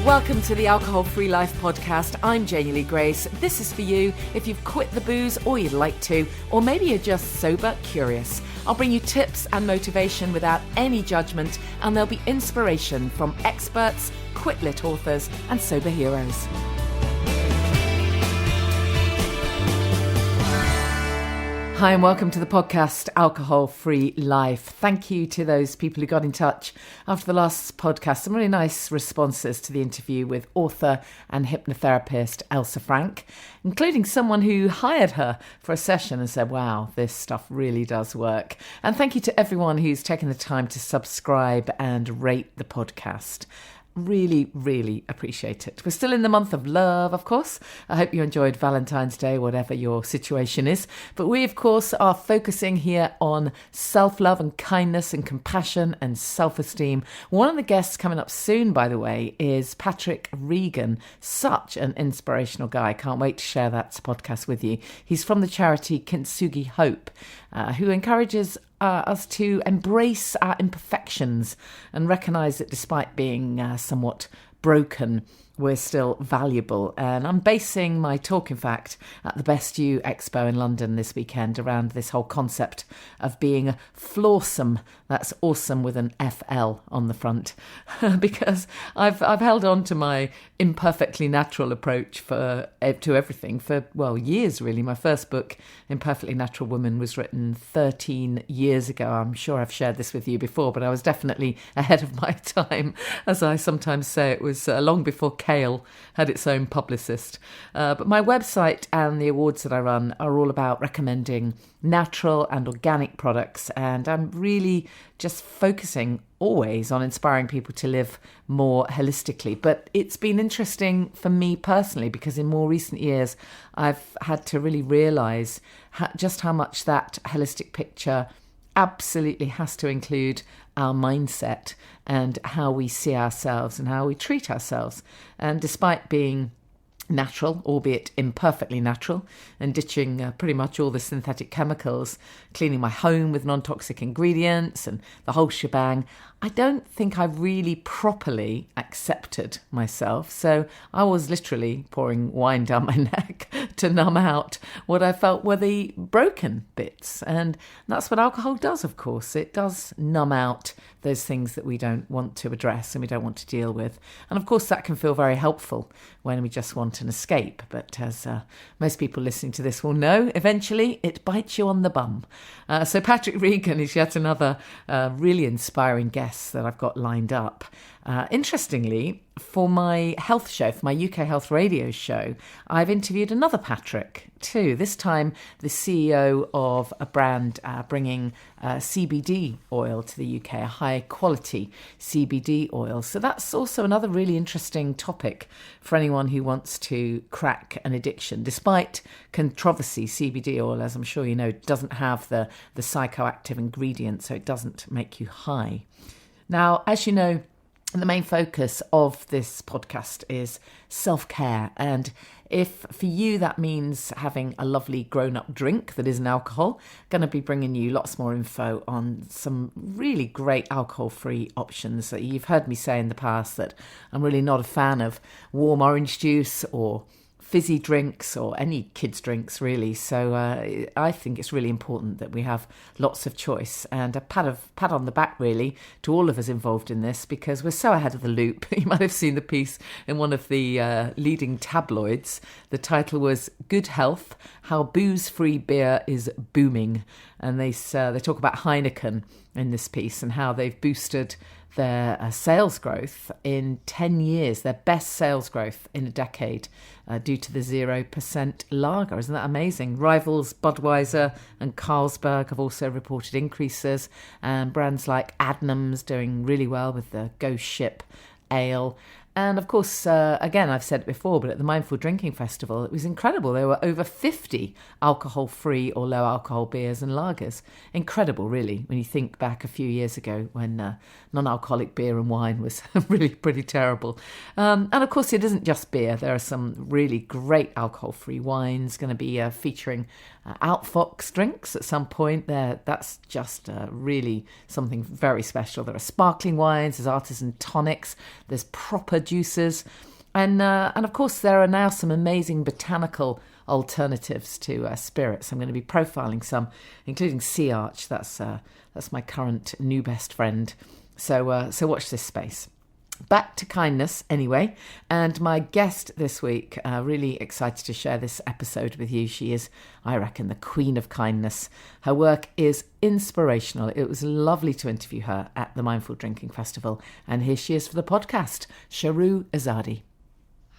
Welcome to the Alcohol Free Life podcast. I'm Janey Lee Grace. This is for you if you've quit the booze or you'd like to, or maybe you're just sober curious. I'll bring you tips and motivation without any judgment, and there'll be inspiration from experts, quit-lit authors, and sober heroes. Hi and welcome to the podcast Alcohol Free Life. Thank you to those people who got in touch after the last podcast. Some really nice responses to the interview with author and hypnotherapist Elsa Frank, including someone who hired her for a session and said, wow, this stuff really does work. And thank you to everyone who's taken the time to subscribe and rate the podcast. Really, really appreciate it. We're still in the month of love, of course. I hope you enjoyed Valentine's Day, whatever your situation is. But we, of course, are focusing here on self-love and kindness and compassion and self-esteem. One of the guests coming up soon, by the way, is Patrick Regan. Such an inspirational guy. Can't wait to share that podcast with you. He's from the charity Kintsugi Hope, who encourages us to embrace our imperfections and recognise that despite being somewhat broken, we're still valuable. And I'm basing my talk, in fact, at the Best You Expo in London this weekend around this whole concept of being flawsome. That's awesome with an FL on the front, because I've held on to my imperfectly natural approach to everything for, well, years really. My first book, Imperfectly Natural Woman, was written 13 years ago. I'm sure I've shared this with you before, but I was definitely ahead of my time. As I sometimes say, it was long before Kale had its own publicist. But my website and the awards that I run are all about recommending natural and organic products, and I'm really just focusing always on inspiring people to live more holistically. But it's been interesting for me personally because in more recent years I've had to really realise just how much that holistic picture absolutely has to include our mindset and how we see ourselves and how we treat ourselves. And despite being natural, albeit imperfectly natural, and ditching pretty much all the synthetic chemicals, cleaning my home with non-toxic ingredients and the whole shebang, I don't think I've really properly accepted myself. So I was literally pouring wine down my neck to numb out what I felt were the broken bits. And that's what alcohol does, of course. It does numb out those things that we don't want to address and we don't want to deal with. And of course, that can feel very helpful when we just want an escape. But as most people listening to this will know, eventually it bites you on the bum. So Patrick Regan is yet another really inspiring guest that I've got lined up. Interestingly, for my health show, for my UK Health Radio show, I've interviewed another Patrick too, this time the CEO of a brand bringing CBD oil to the UK, a high quality CBD oil. So that's also another really interesting topic for anyone who wants to crack an addiction. Despite controversy, CBD oil, as I'm sure you know, doesn't have the psychoactive ingredient, so it doesn't make you high. Now, as you know, the main focus of this podcast is self-care. And if for you that means having a lovely grown-up drink that isn't alcohol, going to be bringing you lots more info on some really great alcohol-free options. You've heard me say in the past that I'm really not a fan of warm orange juice or fizzy drinks or any kids' drinks, really. So I think it's really important that we have lots of choice, and a pat on the back, really, to all of us involved in this, because we're so ahead of the loop. You might have seen the piece in one of the leading tabloids. The title was "Good Health: How Booze-Free Beer is Booming," and they talk about Heineken in this piece and how they've boosted their sales growth in 10 years, their best sales growth in a decade, due to the 0% lager. Isn't that amazing? Rivals Budweiser and Carlsberg have also reported increases, and brands like Adnams doing really well with the Ghost Ship Ale. And of course, again, I've said it before, but at the Mindful Drinking Festival, it was incredible. There were over 50 alcohol-free or low-alcohol beers and lagers. Incredible, really, when you think back a few years ago when non-alcoholic beer and wine was really pretty terrible. And of course, it isn't just beer. There are some really great alcohol-free wines going to be featuring Outfox drinks at some point. That's just really something very special. There are sparkling wines, there's artisan tonics, there's proper juices. And of course, there are now some amazing botanical alternatives to spirits. I'm going to be profiling some, including sea arch. That's my current new best friend. So watch this space. Back to kindness anyway, and my guest this week, really excited to share this episode with you. She is, I reckon, the queen of kindness. Her work is inspirational. It was lovely to interview her at the Mindful Drinking Festival, and here she is for the podcast, Shahroo Izadi.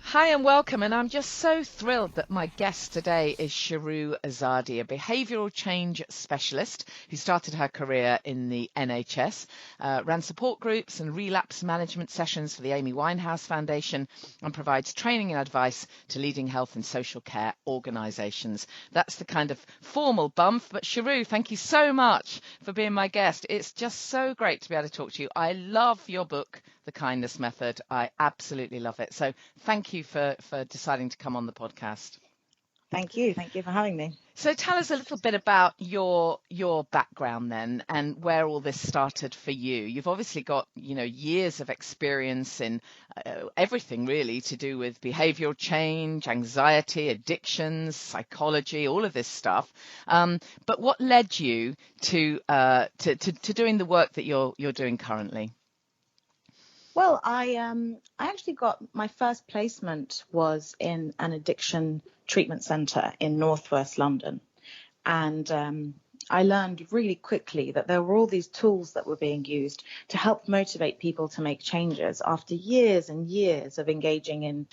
Hi and welcome, and I'm just so thrilled that my guest today is Shahroo Izadi, a behavioural change specialist who started her career in the NHS, ran support groups and relapse management sessions for the Amy Winehouse Foundation, and provides training and advice to leading health and social care organisations. That's the kind of formal bump, but Shahroo, thank you so much for being my guest. It's just so great to be able to talk to you. I love your book, The Kindness Method. I absolutely love it. So thank you for deciding to come on the podcast. Thank you for having me. So tell us a little bit about your background then, and where all this started for you. You've obviously got years of experience in everything really to do with behavioural change, anxiety, addictions, psychology, all of this stuff. But what led you to doing the work that you're doing currently? Well, I actually got my first placement was in an addiction treatment centre in northwest London, and I learned really quickly that there were all these tools that were being used to help motivate people to make changes after years and years of engaging in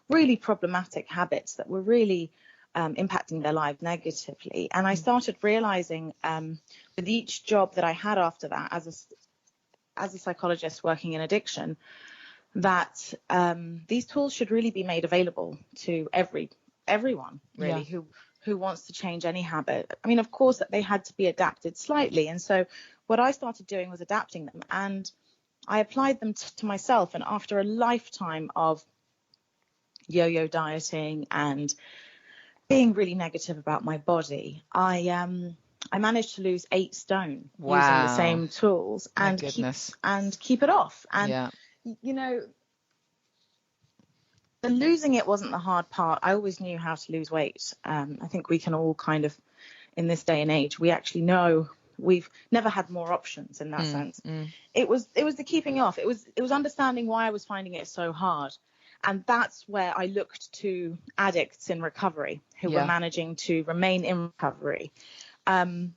really problematic habits that were really impacting their lives negatively. And I started realising with each job that I had after that as a psychologist working in addiction, that these tools should really be made available to everyone really who wants to change any habit. I mean, of course, that they had to be adapted slightly. And so what I started doing was adapting them, and I applied them to myself. And after a lifetime of yo-yo dieting and being really negative about my body, I managed to lose 8 stone using the same tools and keep it off. And, the losing it wasn't the hard part. I always knew how to lose weight. I think we can all kind of, in this day and age, we actually know we've never had more options in that sense. It was the keeping off. It was understanding why I was finding it so hard. And that's where I looked to addicts in recovery who were managing to remain in recovery. And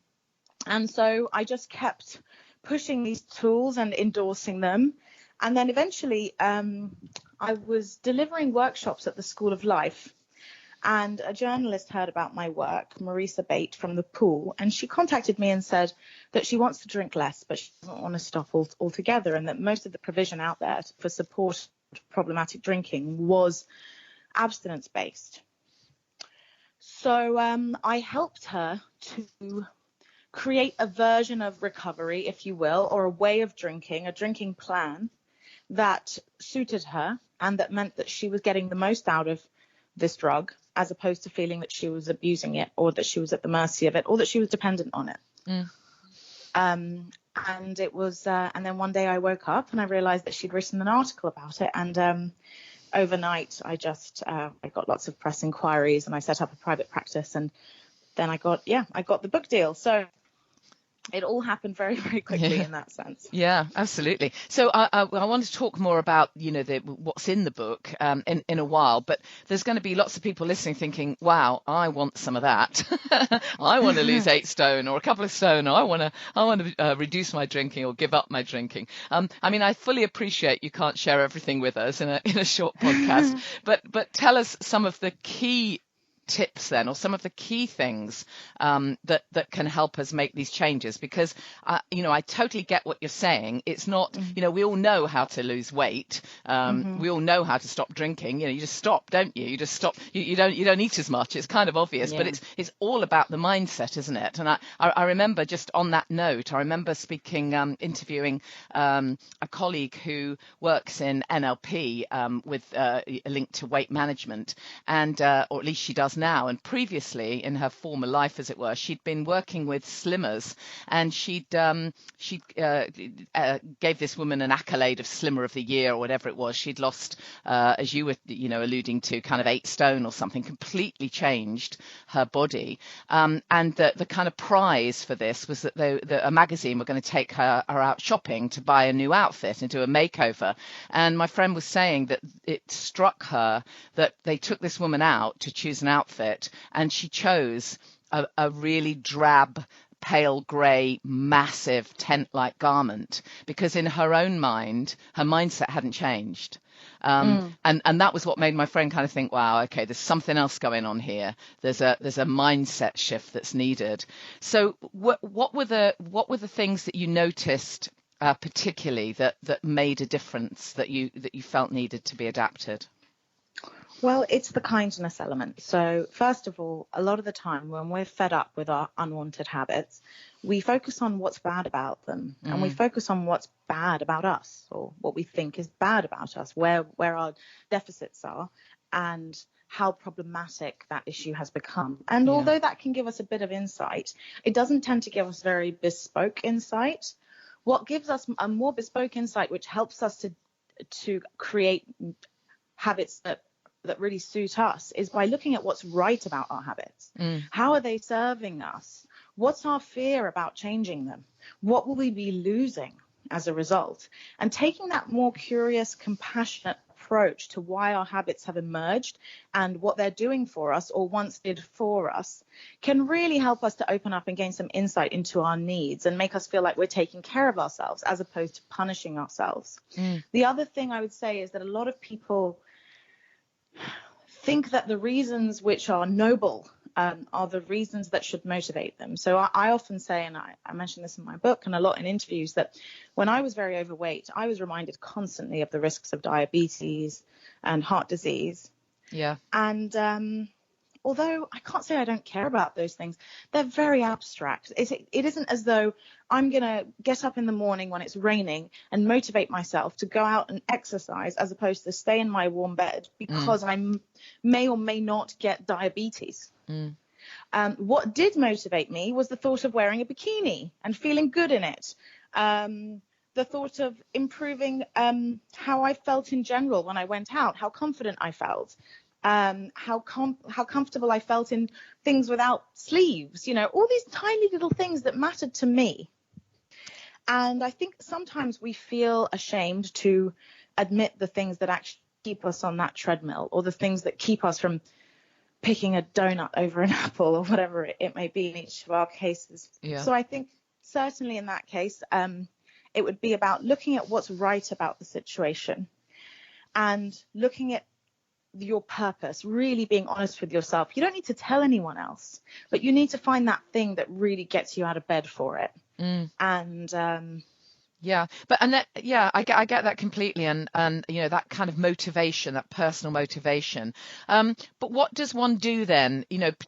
so I just kept pushing these tools and endorsing them. And then eventually I was delivering workshops at the School of Life, and a journalist heard about my work, Marisa Bate from the Pool, and she contacted me and said that she wants to drink less, but she doesn't want to stop altogether, and that most of the provision out there for support of problematic drinking was abstinence-based. So I helped her to create a version of recovery, if you will, or a way of drinking, a drinking plan that suited her and that meant that she was getting the most out of this drug, as opposed to feeling that she was abusing it or that she was at the mercy of it or that she was dependent on it. And it was, and then one day I woke up and I realized that she'd written an article about it. And overnight, I got lots of press inquiries and I set up a private practice, and then I got the book deal. So it all happened very, very quickly in that sense. Yeah, absolutely. So I want to talk more about, what's in the book in a while, but there's going to be lots of people listening thinking, wow, I want some of that. I want to lose 8 stone or a couple of stone. Or I want to reduce my drinking or give up my drinking. I fully appreciate you can't share everything with us in a short podcast, but tell us some of the key tips then, or some of the key things that can help us make these changes, because I totally get what you're saying. It's not we all know how to lose weight, we all know how to stop drinking. You just stop, don't you? You just stop. You don't eat as much. It's kind of obvious, but it's all about the mindset, isn't it? And I remember, just on that note, I remember interviewing a colleague who works in NLP with a link to weight management, and or at least she does does now. And previously, in her former life, as it were, she'd been working with slimmers, and she gave this woman an accolade of Slimmer of the Year or whatever it was. She'd lost, as you were, alluding to, kind of 8 stone or something, completely changed her body. And the kind of prize for this was that a magazine were going to take her out shopping to buy a new outfit and do a makeover. And my friend was saying that it struck her that they took this woman out to choose an outfit, and she chose a really drab, pale grey, massive tent-like garment, because in her own mind, her mindset hadn't changed. And that was what made my friend kind of think, wow, okay, there's something else going on here. There's a mindset shift that's needed. So what were the things that you noticed particularly that made a difference, that you felt needed to be adapted? Well, it's the kindness element. So first of all, a lot of the time when we're fed up with our unwanted habits, we focus on what's bad about them, and we focus on what's bad about us, or what we think is bad about us, where our deficits are, and how problematic that issue has become. And although that can give us a bit of insight, it doesn't tend to give us very bespoke insight. What gives us a more bespoke insight, which helps us to create habits that really suit us, is by looking at what's right about our habits. How are they serving us? What's our fear about changing them? What will we be losing as a result? And taking that more curious, compassionate approach to why our habits have emerged and what they're doing for us, or once did for us, can really help us to open up and gain some insight into our needs and make us feel like we're taking care of ourselves as opposed to punishing ourselves. The other thing I would say is that a lot of people think that the reasons which are noble are the reasons that should motivate them. So I often say, and I mention this in my book and a lot in interviews, that when I was very overweight, I was reminded constantly of the risks of diabetes and heart disease. Yeah. And although I can't say I don't care about those things, they're very abstract. It isn't as though I'm going to get up in the morning when it's raining and motivate myself to go out and exercise as opposed to stay in my warm bed because I may or may not get diabetes. What did motivate me was the thought of wearing a bikini and feeling good in it. The thought of improving how I felt in general when I went out, how confident I felt. How comfortable I felt in things without sleeves, all these tiny little things that mattered to me. And I think sometimes we feel ashamed to admit the things that actually keep us on that treadmill, or the things that keep us from picking a donut over an apple, or whatever it may be in each of our cases. Yeah. So I think certainly in that case, it would be about looking at what's right about the situation and looking at your purpose, really being honest with yourself. You don't need to tell anyone else, but you need to find that thing that really gets you out of bed for it. And yeah, but I get that completely, and that kind of motivation, that personal motivation. But what does one do then?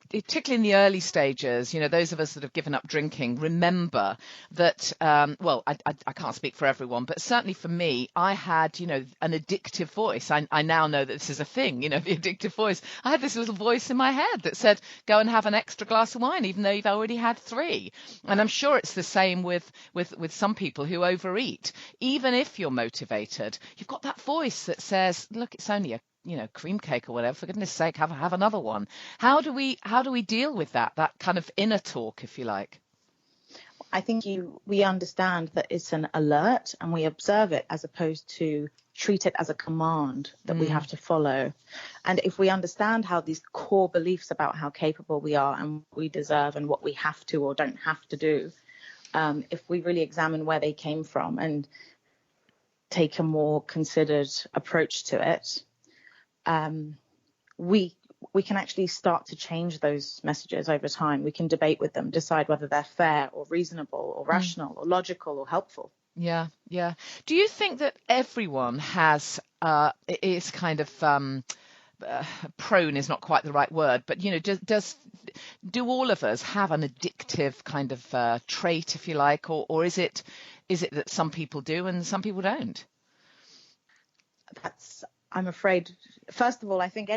Particularly in the early stages, those of us that have given up drinking, remember that. Well, I can't speak for everyone, but certainly for me, I had an addictive voice. I now know that this is a thing. The addictive voice. I had this little voice in my head that said, "Go and have an extra glass of wine, even though you've already had 3." And I'm sure it's the same with some people who overeat. Even if you're motivated, you've got that voice that says, look, it's only a cream cake or whatever, for goodness sake, have another one. How do we deal with that kind of inner talk, if you like? I think we understand that it's an alert, and we observe it as opposed to treat it as a command that we have to follow. And if we understand how these core beliefs about how capable we are and what we deserve and what we have to or don't have to do, if we really examine where they came from and take a more considered approach to it, we can actually start to change those messages over time. We can debate with them, decide whether they're fair or reasonable or rational or logical or helpful. Yeah. Do you think that everyone is kind of prone is not quite the right word, but do all of us have an addictive kind of trait, if you like, or is it that some people do and some people don't? That's I'm afraid, first of all, I think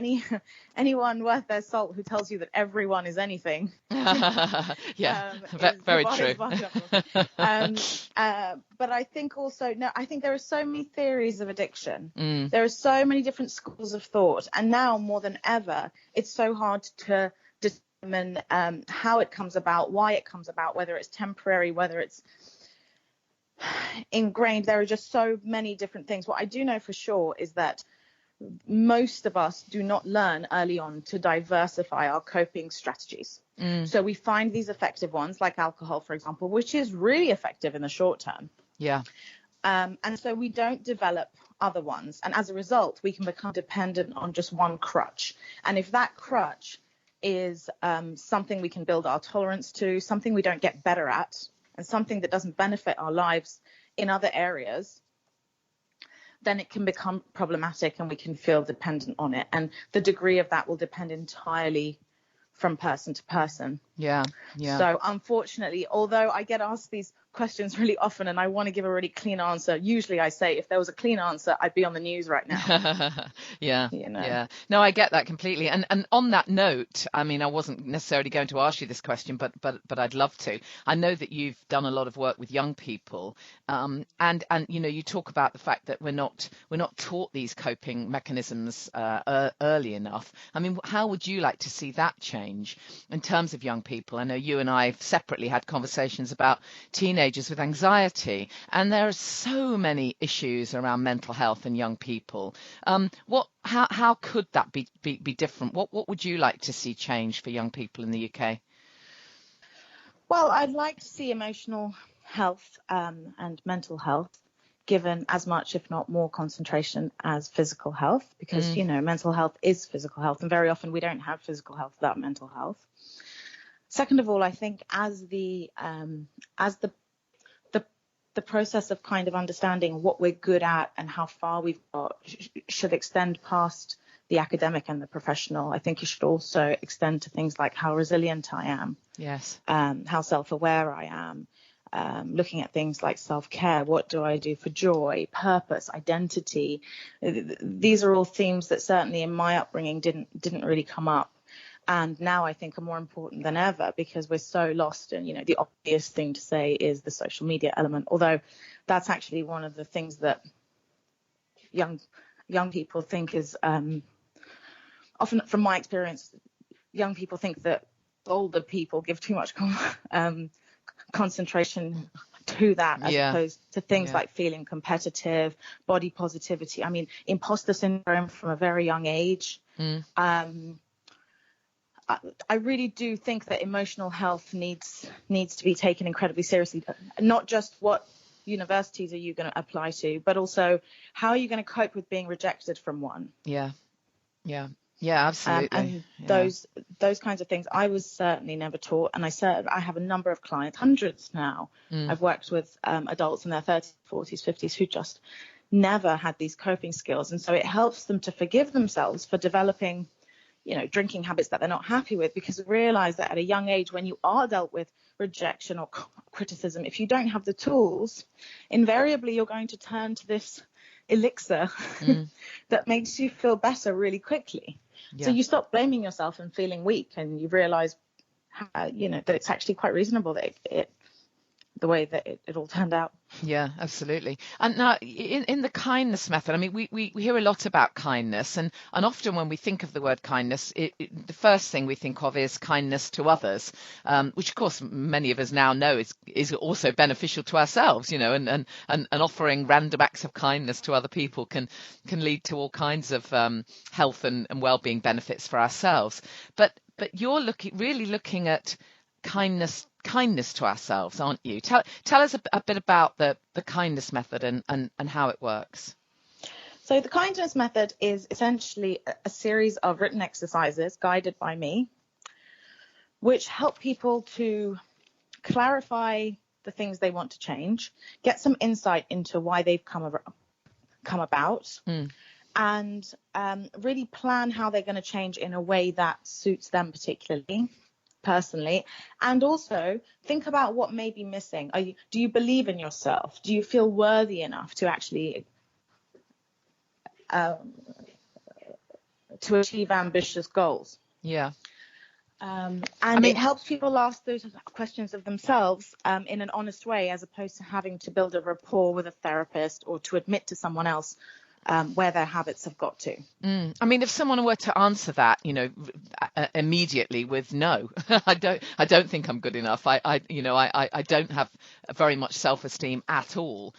anyone worth their salt who tells you that everyone is anything, Yeah, is the very bar true. is much up. But I think also, no, I think there are so many theories of addiction. There are so many different schools of thought, and now more than ever, it's so hard to determine how it comes about, why it comes about, whether it's temporary, whether it's ingrained. There are just so many different things. What I do know for sure is that most of us do not learn early on to diversify our coping strategies. So we find these effective ones, like alcohol, for example, which is really effective in the short term. Yeah. And so we don't develop other ones. And as a result, we can become dependent on just one crutch. And if that crutch is something we can build our tolerance to, something we don't get better at, and something that doesn't benefit our lives in other areas, then it can become problematic and we can feel dependent on it. And the degree of that will depend entirely from person to person. Yeah. So unfortunately, although I get asked these questions really often and I want to give a really clean answer, usually I say if there was a clean answer, I'd be on the news right now. Yeah. You know? Yeah. No, I get that completely. And on that note, I mean, I wasn't necessarily going to ask you this question, but I'd love to. I know that you've done a lot of work with young people, and you know, you talk about the fact that we're not taught these coping mechanisms early enough. I mean, how would you like to see that change in terms of young people? I know you and I separately had conversations about teenagers with anxiety, and there are so many issues around mental health in young people. How could that be different? What would you like to see change for young people in the UK? Well, I'd like to see emotional health and mental health given as much, if not more, concentration as physical health, because, you know, mental health is physical health, and very often we don't have physical health without mental health. Second of all, I think as the process of kind of understanding what we're good at and how far we've got should extend past the academic and the professional, I think it should also extend to things like how resilient I am. Yes. How self-aware I am. Looking at things like self-care, what do I do for joy, purpose, identity. These are all themes that certainly in my upbringing didn't really come up. And now I think are more important than ever because we're so lost. And, you know, the obvious thing to say is the social media element, although that's actually one of the things that young people think is often, from my experience, young people think that older people give too much concentration to that as opposed to things like feeling competitive, body positivity. I mean, imposter syndrome from a very young age. I really do think that emotional health needs to be taken incredibly seriously, not just what universities are you going to apply to, but also how are you going to cope with being rejected from one? Yeah, absolutely. And those kinds of things I was certainly never taught. And I have a number of clients, hundreds now. I've worked with adults in their 30s, 40s, 50s who just never had these coping skills. And so it helps them to forgive themselves for developing, you know, drinking habits that they're not happy with, because we realize that at a young age, when you are dealt with rejection or criticism, if you don't have the tools, invariably you're going to turn to this elixir that makes you feel better really quickly. So you stop blaming yourself and feeling weak, and you realize, you know, that it's actually quite reasonable that the way that it all turned out. Yeah, absolutely. And now in the kindness method, I mean, we hear a lot about kindness, and often when we think of the word kindness, the first thing we think of is kindness to others, which of course many of us now know is also beneficial to ourselves, you know, and offering random acts of kindness to other people can lead to all kinds of health and well-being benefits for ourselves. But you're really looking at kindness to ourselves, aren't you? Tell us a bit about the kindness method and how it works. So the kindness method is essentially a series of written exercises guided by me, which help people to clarify the things they want to change, get some insight into why they've come about, and really plan how they're going to change in a way that suits them particularly, personally, and also think about what may be missing. Do you believe in yourself? Do you feel worthy enough to actually to achieve ambitious goals. Yeah. And it helps people ask those questions of themselves in an honest way, as opposed to having to build a rapport with a therapist or to admit to someone else where their habits have got to. I mean, if someone were to answer that, immediately with no, I don't think I'm good enough. I don't have very much self-esteem at all.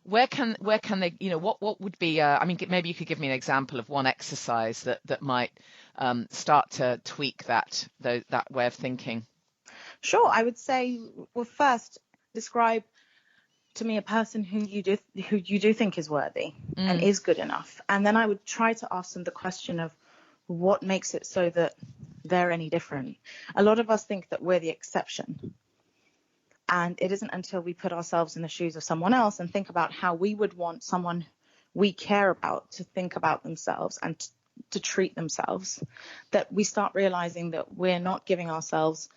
Where can they, what would be? I mean, maybe you could give me an example of one exercise that might start to tweak that way of thinking. Sure, I would say, well, first describe to me a person who you do think is worthy and is good enough, and then I would try to ask them the question of what makes it so that they're any different. A lot of us think that we're the exception, and it isn't until we put ourselves in the shoes of someone else and think about how we would want someone we care about to think about themselves and to treat themselves that we start realizing that we're not giving ourselves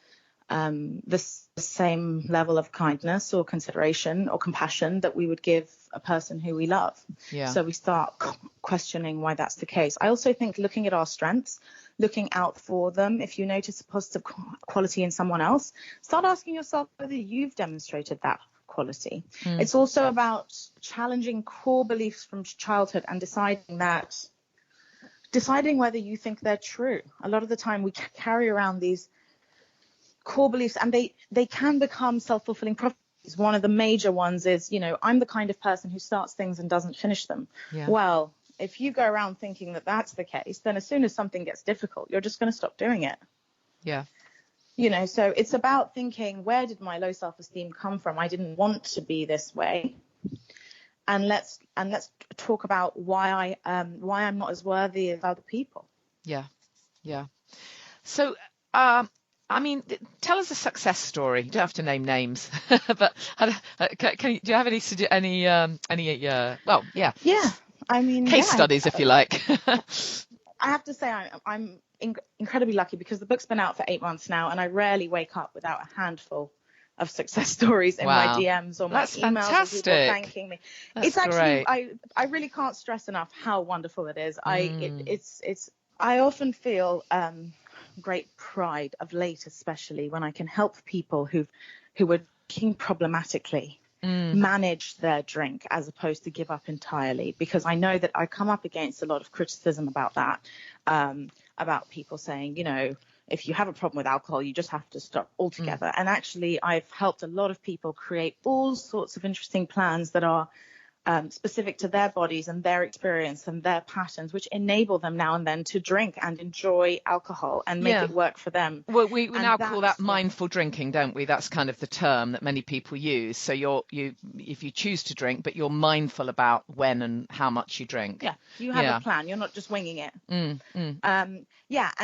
the same level of kindness or consideration or compassion that we would give a person who we love. Yeah. So we start questioning why that's the case. I also think looking at our strengths, looking out for them. If you notice a positive quality in someone else, start asking yourself whether you've demonstrated that quality. It's also about challenging core beliefs from childhood and deciding whether you think they're true. A lot of the time we carry around these core beliefs, and they can become self-fulfilling prophecies. One of the major ones is, I'm the kind of person who starts things and doesn't finish them. Yeah. Well, if you go around thinking that that's the case, then as soon as something gets difficult, you're just going to stop doing it. Yeah. So it's about thinking, where did my low self-esteem come from? I didn't want to be this way. And let's talk about why I'm not as worthy as other people. Yeah. Yeah. So, I mean, tell us a success story. You don't have to name names, but do you have any? Well, yeah. Yeah. I mean, case studies, if you like. I have to say I'm incredibly lucky because the book's been out for 8 months now, and I rarely wake up without a handful of success stories in my DMs or my emails fantastic. of people thanking me. That's actually great. I really can't stress enough how wonderful it is. I often feel great pride of late, especially when I can help people who are drinking problematically manage their drink as opposed to give up entirely, because I know that I come up against a lot of criticism about that, about people saying, if you have a problem with alcohol, you just have to stop altogether. And actually, I've helped a lot of people create all sorts of interesting plans that are specific to their bodies and their experience and their patterns, which enable them now and then to drink and enjoy alcohol and make it work for them. Well, we now call that mindful drinking, don't we? That's kind of the term that many people use. So if you choose to drink, but you're mindful about when and how much you drink. Yeah, you have a plan. You're not just winging it. And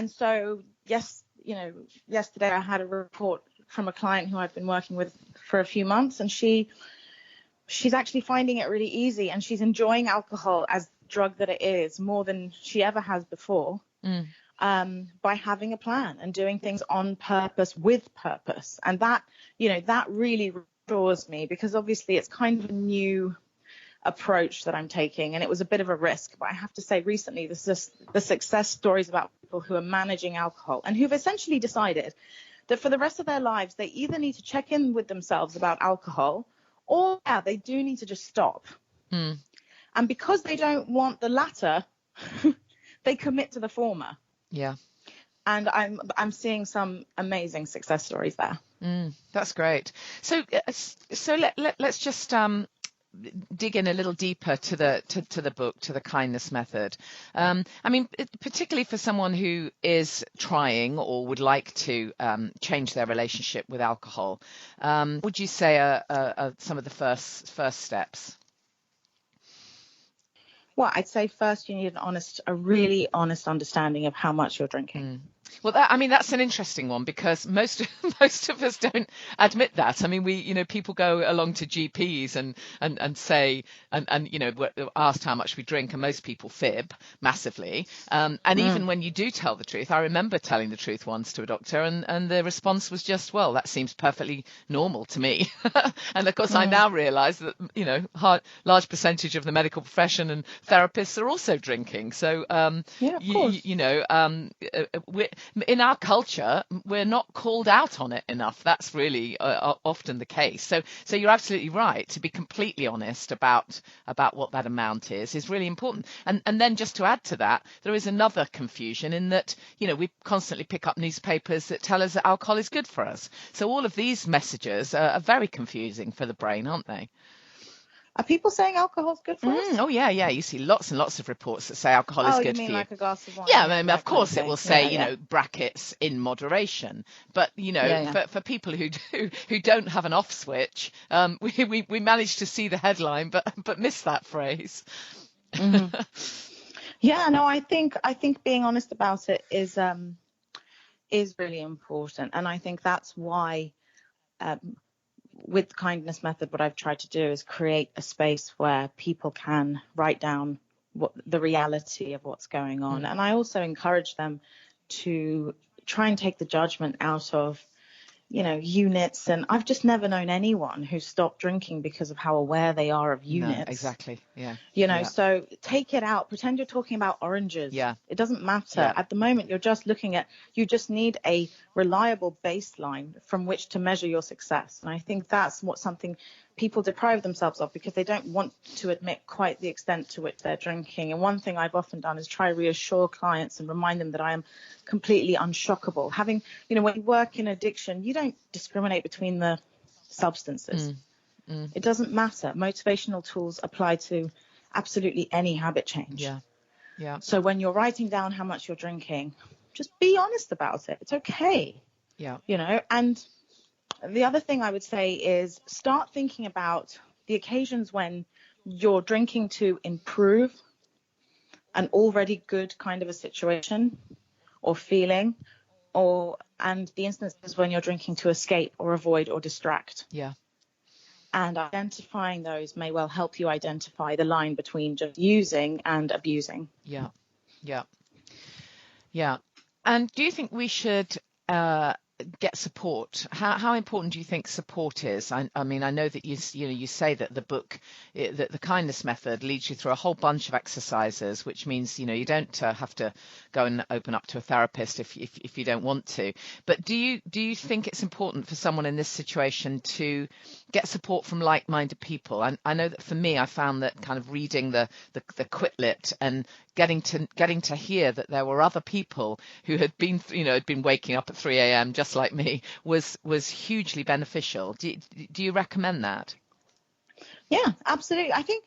so yesterday I had a report from a client who I've been working with for a few months, and she's actually finding it really easy, and she's enjoying alcohol as the drug that it is more than she ever has before, by having a plan and doing things on purpose, with purpose. And that really reassures me, because obviously it's kind of a new approach that I'm taking, and it was a bit of a risk. But I have to say, recently, this is the success stories about people who are managing alcohol and who've essentially decided that for the rest of their lives, they either need to check in with themselves about alcohol, or they do need to just stop. And because they don't want the latter, they commit to the former. Yeah. And I'm seeing some amazing success stories there. That's great. So let's just dig in a little deeper to the book, to the kindness method. I mean, particularly for someone who is trying or would like to change their relationship with alcohol, would you say some of the first steps? Well, I'd say first you need a really honest understanding of how much you're drinking. Well, that's an interesting one, because most of us don't admit that. I mean, people go along to GPs and say, we're asked how much we drink, and most people fib massively. And even when you do tell the truth, I remember telling the truth once to a doctor, and the response was just, well, that seems perfectly normal to me. And of course, I now realise that large percentage of the medical profession and therapists are also drinking. So Yeah, of course. in our culture, we're not called out on it enough. That's really often the case. So you're absolutely right. To be completely honest about what that amount is really important. And then just to add to that, there is another confusion in that, we constantly pick up newspapers that tell us that alcohol is good for us. So all of these messages are very confusing for the brain, aren't they? Are people saying alcohol's good for us? Oh, yeah. You see lots and lots of reports that say alcohol is good for you. Oh, you mean like a glass of wine? Yeah, I mean, of course it will say, brackets in moderation. But, For people who don't have an off switch, we managed to see the headline, but miss that phrase. Mm-hmm. Yeah, no, I think being honest about it is really important. And I think that's why with the kindness method, what I've tried to do is create a space where people can write down what the reality of what's going on. And I also encourage them to try and take the judgment out of, units. And I've just never known anyone who stopped drinking because of how aware they are of units. No, exactly. Yeah. So take it out. Pretend you're talking about oranges. Yeah. It doesn't matter. Yeah. At the moment, you're just looking at, you just need a reliable baseline from which to measure your success. And I think that's something people deprive themselves of, because they don't want to admit quite the extent to which they're drinking. And one thing I've often done is try to reassure clients and remind them that I am completely unshockable. Having, when you work in addiction, you don't discriminate between the substances. It doesn't matter. Motivational tools apply to absolutely any habit change. Yeah. So when you're writing down how much you're drinking, just be honest about it. It's okay. Yeah. And the other thing I would say is start thinking about the occasions when you're drinking to improve an already good kind of a situation or feeling, and the instances when you're drinking to escape or avoid or distract. Yeah. And identifying those may well help you identify the line between just using and abusing. Yeah. And do you think we should get support? How important do you think support is? I mean, I know that you say that the book, that the kindness method leads you through a whole bunch of exercises, which means you don't have to go and open up to a therapist if you don't want to. But do you think it's important for someone in this situation to get support from like-minded people? I know that for me, I found that kind of reading the Quitlet and getting to hear that there were other people who had been waking up at 3 a.m. just like me was hugely beneficial. Do you recommend that? Yeah, absolutely. I think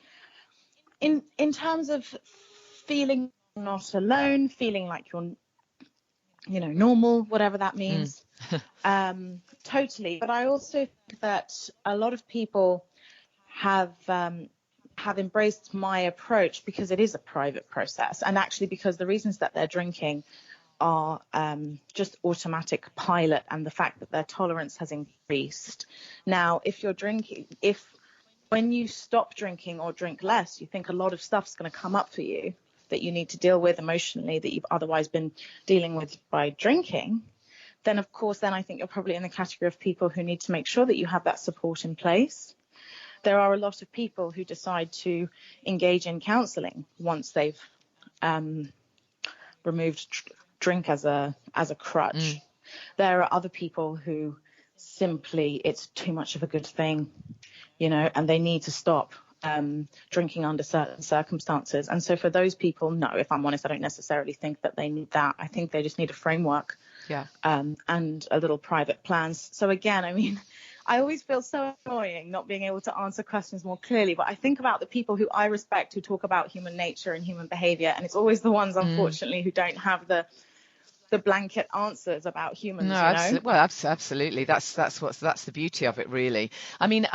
in terms of feeling not alone, feeling like you're normal, whatever that means, totally. But I also think that a lot of people have embraced my approach because it is a private process, and actually because the reasons that they're drinking are just automatic pilot, and the fact that their tolerance has increased. Now, if when you stop drinking or drink less, you think a lot of stuff's going to come up for you that you need to deal with emotionally that you've otherwise been dealing with by drinking, then of course, I think you're probably in the category of people who need to make sure that you have that support in place. There are a lot of people who decide to engage in counselling once they've removed drink as a crutch. There are other people who simply, it's too much of a good thing, and they need to stop drinking under certain circumstances. And so for those people, no, if I'm honest, I don't necessarily think that they need that. I think they just need a framework and a little private plans. So again, I mean, I always feel so annoying not being able to answer questions more clearly, but I think about the people who I respect who talk about human nature and human behavior, and it's always the ones, unfortunately, who don't have the blanket answers about humans. No, well, absolutely. That's the beauty of it, really. I mean,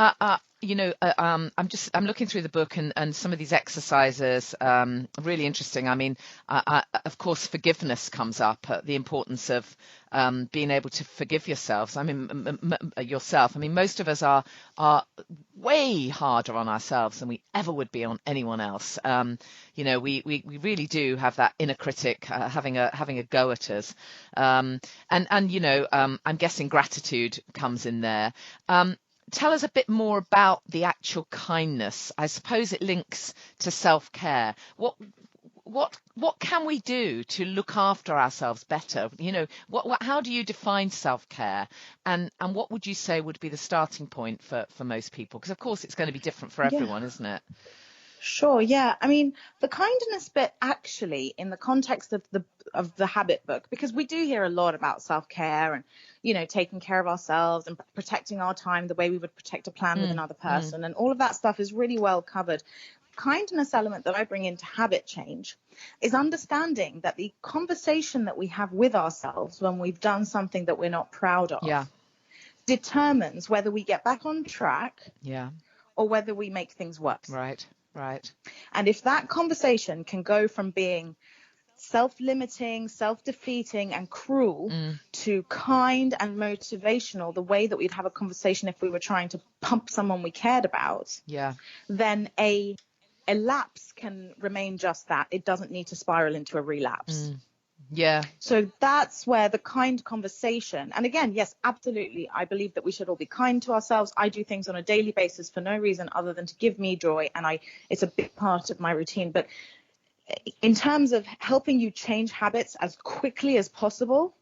I'm looking through the book, and some of these exercises are really interesting. I mean, of course, forgiveness comes up, the importance of being able to forgive yourselves. I mean, yourself. I mean, most of us are way harder on ourselves than we ever would be on anyone else. We really do have that inner critic having a go at us. I'm guessing gratitude comes in there. Tell us a bit more about the actual kindness. I suppose it links to self-care. What can we do to look after ourselves better? How do you define self-care, and what would you say would be the starting point for most people? Because of course it's going to be different for everyone, isn't it? Sure. Yeah. I mean, the kindness bit actually in the context of the habit book, because we do hear a lot about self-care and, taking care of ourselves and protecting our time the way we would protect a plan with another person. And all of that stuff is really well covered. Kindness element that I bring into habit change is understanding that the conversation that we have with ourselves when we've done something that we're not proud of determines whether we get back on track or whether we make things worse. Right. And if that conversation can go from being self-limiting, self-defeating and cruel to kind and motivational, the way that we'd have a conversation if we were trying to pump someone we cared about, then a lapse can remain just that. It doesn't need to spiral into a relapse. So that's where the kind conversation, and again, yes, absolutely, I believe that we should all be kind to ourselves. I do things on a daily basis for no reason other than to give me joy, and it's a big part of my routine. But in terms of helping you change habits as quickly as possible,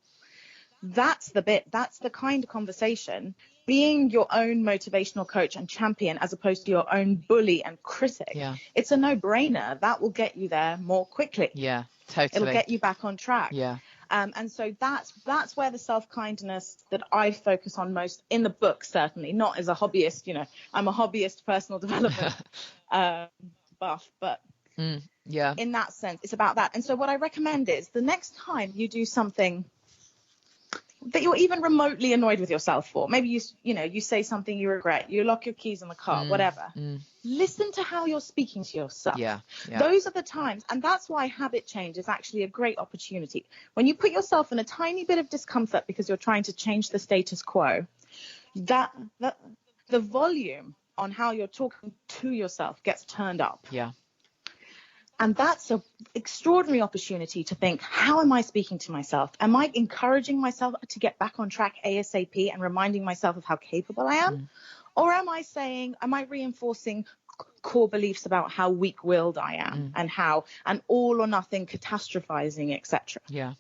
that's the kind conversation. Being your own motivational coach and champion as opposed to your own bully and critic, it's a no-brainer. That will get you there more quickly. Totally. It'll get you back on track. And so that's where the self-kindness that I focus on most in the book, certainly not as a hobbyist. I'm a hobbyist personal development buff, but in that sense, it's about that. And so what I recommend is the next time you do something that you're even remotely annoyed with yourself for, maybe you say something you regret, you lock your keys in the car, whatever. Listen to how you're speaking to yourself. Those are the times, and that's why habit change is actually a great opportunity. When you put yourself in a tiny bit of discomfort because you're trying to change the status quo, that the volume on how you're talking to yourself gets turned up. And that's an extraordinary opportunity to think, how am I speaking to myself? Am I encouraging myself to get back on track ASAP and reminding myself of how capable I am? Or am I reinforcing core beliefs about how weak-willed I am and all or nothing catastrophizing, etc.?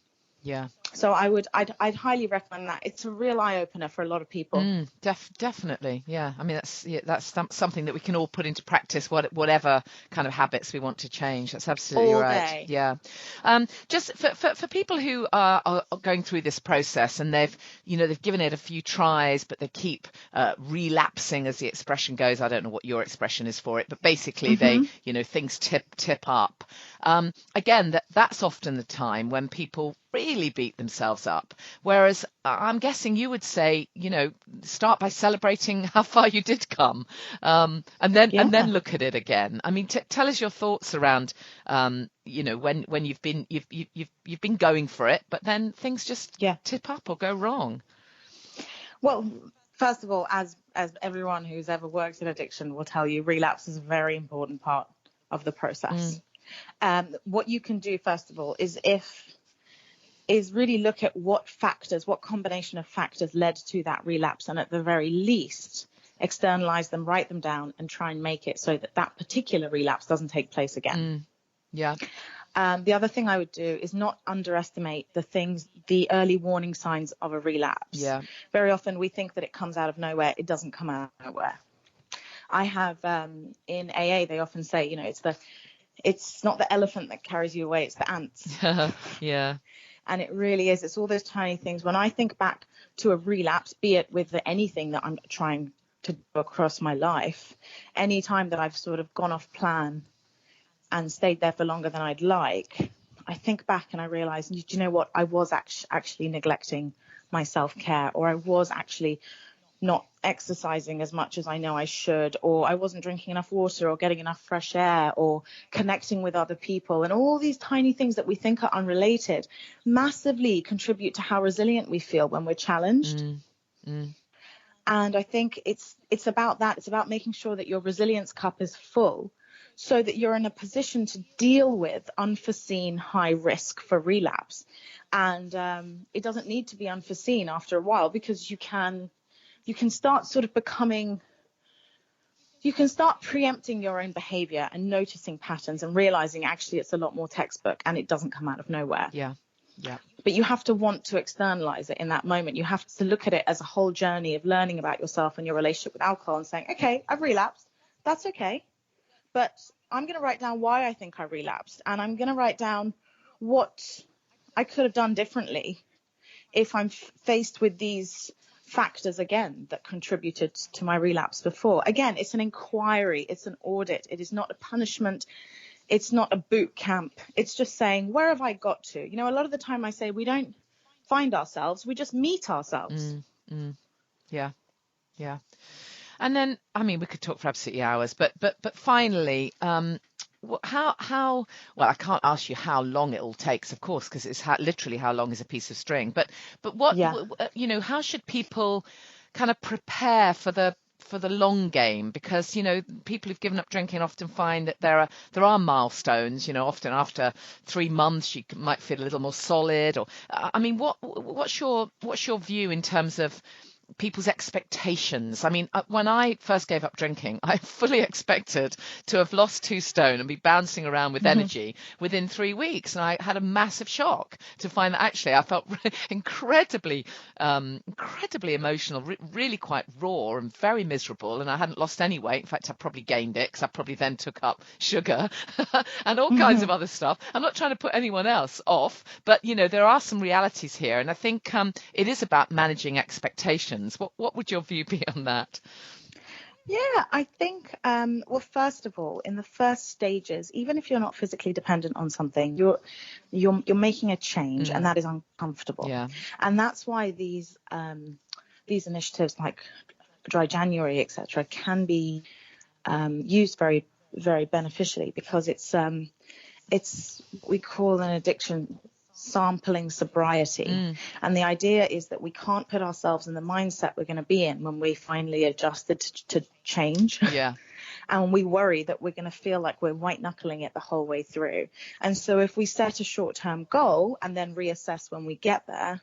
So I'd highly recommend that. It's a real eye-opener for a lot of people. Definitely. I mean, that's something that we can all put into practice, whatever kind of habits we want to change. That's absolutely all right. Day. Just for people who are going through this process and they've given it a few tries, but they keep relapsing, as the expression goes. I don't know what your expression is for it, but basically they, things tip up. Again, that's often the time when people really beat themselves up. Whereas I'm guessing you would say, start by celebrating how far you did come, and then look at it again. I mean, tell us your thoughts around, when you've been going for it, but then things just tip up or go wrong. Well, first of all, as everyone who's ever worked in addiction will tell you, relapse is a very important part of the process. What you can do, first of all, is really look at what combination of factors led to that relapse, and at the very least externalize them, write them down, and try and make it so that particular relapse doesn't take place again. The other thing I would do is not underestimate the early warning signs of a relapse. Very often we think that it comes out of nowhere. It doesn't come out of nowhere. I have in AA, they often say, it's not the elephant that carries you away, it's the ants. And it really is. It's all those tiny things. When I think back to a relapse, be it with anything that I'm trying to do across my life, any time that I've sort of gone off plan and stayed there for longer than I'd like, I think back and I realize, do you know what? I was actually neglecting my self-care, or I was actually not exercising as much as I know I should, or I wasn't drinking enough water or getting enough fresh air or connecting with other people. And all these tiny things that we think are unrelated massively contribute to how resilient we feel when we're challenged. And I think it's about that. It's about making sure that your resilience cup is full so that you're in a position to deal with unforeseen high risk for relapse. And it doesn't need to be unforeseen after a while, because you can start sort of you can start preempting your own behavior and noticing patterns and realizing actually it's a lot more textbook and it doesn't come out of nowhere. Yeah. But you have to want to externalize it in that moment. You have to look at it as a whole journey of learning about yourself and your relationship with alcohol and saying, okay, I've relapsed. That's okay. But I'm going to write down why I think I relapsed. And I'm going to write down what I could have done differently if I'm faced with these factors again that contributed to my relapse before. Again, it's an inquiry. It's an audit. It is not a punishment. It's not a boot camp. It's just saying, where have I got to? You know, a lot of the time I say we don't find ourselves. We just meet ourselves. Yeah. And then, I mean, we could talk for absolutely hours, but finally, how well, I can't ask you how long it all takes, of course, because it's literally how long is a piece of string. But what, you know, how should people kind of prepare for the long game? Because, you know, people who've given up drinking often find that there are milestones. You know, often after 3 months you might feel a little more solid. Or I mean, what's your view in terms of people's expectations? I mean, when I first gave up drinking, I fully expected to have lost 2 stone and be bouncing around with energy within 3 weeks. And I had a massive shock to find that actually I felt incredibly emotional, really quite raw and very miserable. And I hadn't lost any weight. In fact, I probably gained it because I probably then took up sugar and all kinds of other stuff. I'm not trying to put anyone else off, but, you know, there are some realities here. And I think it is about managing expectations. What would your view be on that? Yeah, I think, well, first of all, in the first stages, even if you're not physically dependent on something, you're making a change, and that is uncomfortable. Yeah. And that's why these initiatives like Dry January, etc., can be used very, very beneficially, because it's we call an addiction sampling sobriety. And the idea is that we can't put ourselves in the mindset we're going to be in when we finally adjusted to change. Yeah. And we worry that we're going to feel like we're white knuckling it the whole way through. And so if we set a short-term goal and then reassess when we get there,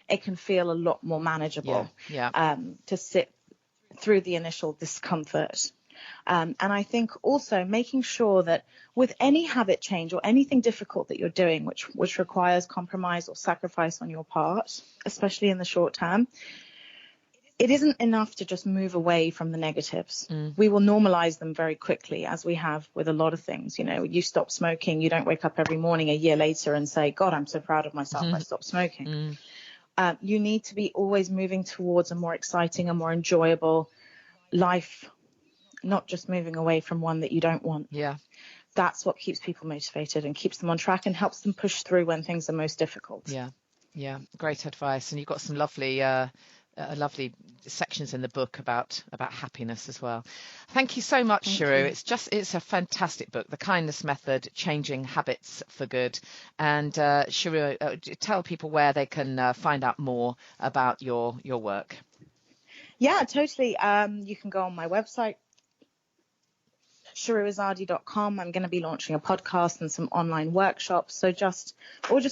it can feel a lot more manageable. To sit through the initial discomfort. And I think also making sure that with any habit change or anything difficult that you're doing, which requires compromise or sacrifice on your part, especially in the short term, it isn't enough to just move away from the negatives. We will normalize them very quickly, as we have with a lot of things. You know, you stop smoking, you don't wake up every morning a year later and say, God, I'm so proud of myself, I stopped smoking. You need to be always moving towards a more exciting and more enjoyable life, not just moving away from one that you don't want. Yeah. That's what keeps people motivated and keeps them on track and helps them push through when things are most difficult. Yeah. Great advice. And you've got some lovely sections in the book about happiness as well. Thank you so much, Shahroo. It's a fantastic book, The Kindness Method, Changing Habits for Good. And Shahroo, tell people where they can find out more about your work. Yeah, totally. You can go on my website, ShahrooIzadi.com. I'm going to be launching a podcast and some online workshops. So just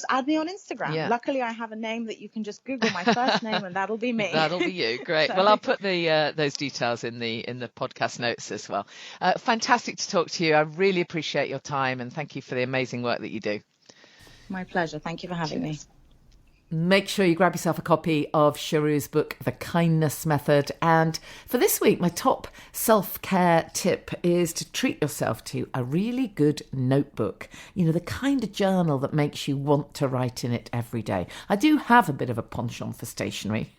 add me on Instagram. Yeah. Luckily, I have a name that you can just Google my first name and that'll be me. That'll be you. Great. Well, I'll put those details in the podcast notes as well. Fantastic to talk to you. I really appreciate your time and thank you for the amazing work that you do. My pleasure. Thank you for having me. Make sure you grab yourself a copy of Shahroo's book, The Kindness Method. And for this week, my top self-care tip is to treat yourself to a really good notebook. You know, the kind of journal that makes you want to write in it every day. I do have a bit of a penchant for stationery.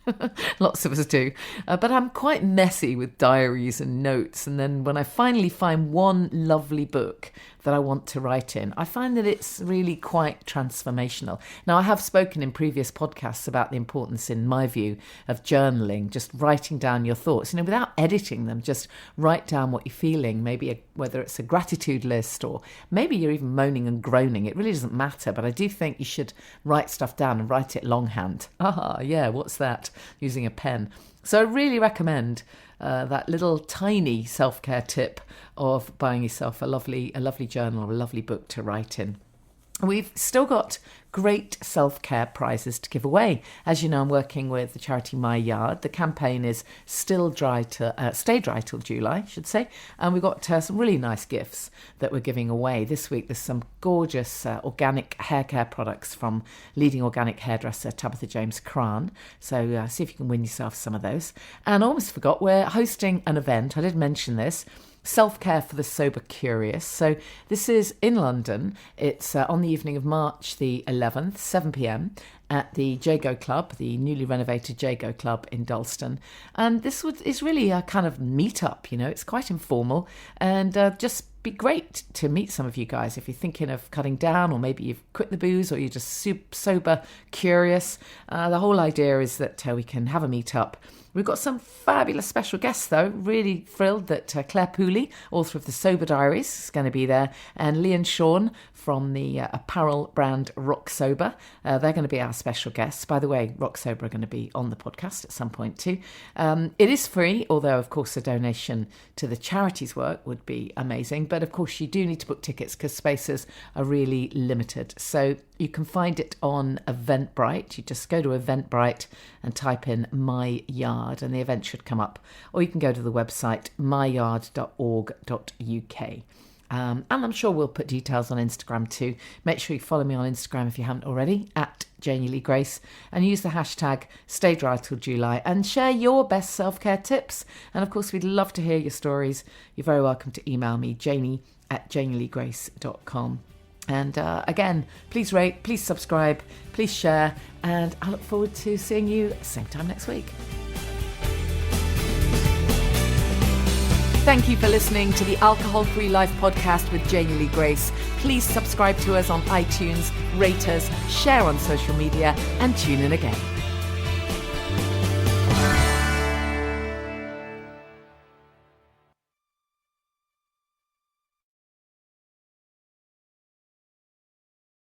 Lots of us do. But I'm quite messy with diaries and notes. And then when I finally find one lovely book that I want to write in, I find that it's really quite transformational. Now, I have spoken in previous podcasts about the importance, in my view, of journaling, just writing down your thoughts, without editing them, just write down what you're feeling, maybe whether it's a gratitude list or maybe you're even moaning and groaning. It really doesn't matter, but I do think you should write stuff down and write it longhand. What's that? Using a pen. So I really recommend that little tiny self-care tip of buying yourself a lovely journal or a lovely book to write in. We've still got great self-care prizes to give away. As you know, I'm working with the charity My Yard. The campaign is still stay dry till July, I should say. And we've got some really nice gifts that we're giving away. This week, there's some gorgeous organic hair care products from leading organic hairdresser Tabitha James Cran. So see if you can win yourself some of those. And I almost forgot, we're hosting an event. I did mention this. Self-care for the sober curious. So this is in London. It's on the evening of March the 11th, 7 p.m. at the Jago Club, the newly renovated Jago Club in Dalston. And this is really a kind of meet-up, it's quite informal and just be great to meet some of you guys if you're thinking of cutting down, or maybe you've quit the booze, or you're just sober curious. The whole idea is that we can have a meet-up. We've got some fabulous special guests, though. Really thrilled that Claire Pooley, author of The Sober Diaries, is going to be there. And Lee and Sean from the apparel brand Rock Sober. They're going to be our special guests. By the way, Rock Sober are going to be on the podcast at some point too. It is free, although, of course, a donation to the charity's work would be amazing. But, of course, you do need to book tickets because spaces are really limited. So you can find it on Eventbrite. You just go to Eventbrite and type in My Yard and the event should come up. Or you can go to the website myyard.org.uk. And I'm sure we'll put details on Instagram too. Make sure you follow me on Instagram if you haven't already, at Janey Lee Grace, and use the hashtag Stay Dry Till July and share your best self-care tips. And of course, we'd love to hear your stories. You're very welcome to email me, janey@janeyleegrace.com. And again, please rate, please subscribe, please share, and I look forward to seeing you same time next week. Thank you for listening to the Alcohol Free Life podcast with Janey Lee Grace. Please subscribe to us on iTunes, rate us, share on social media, and tune in again.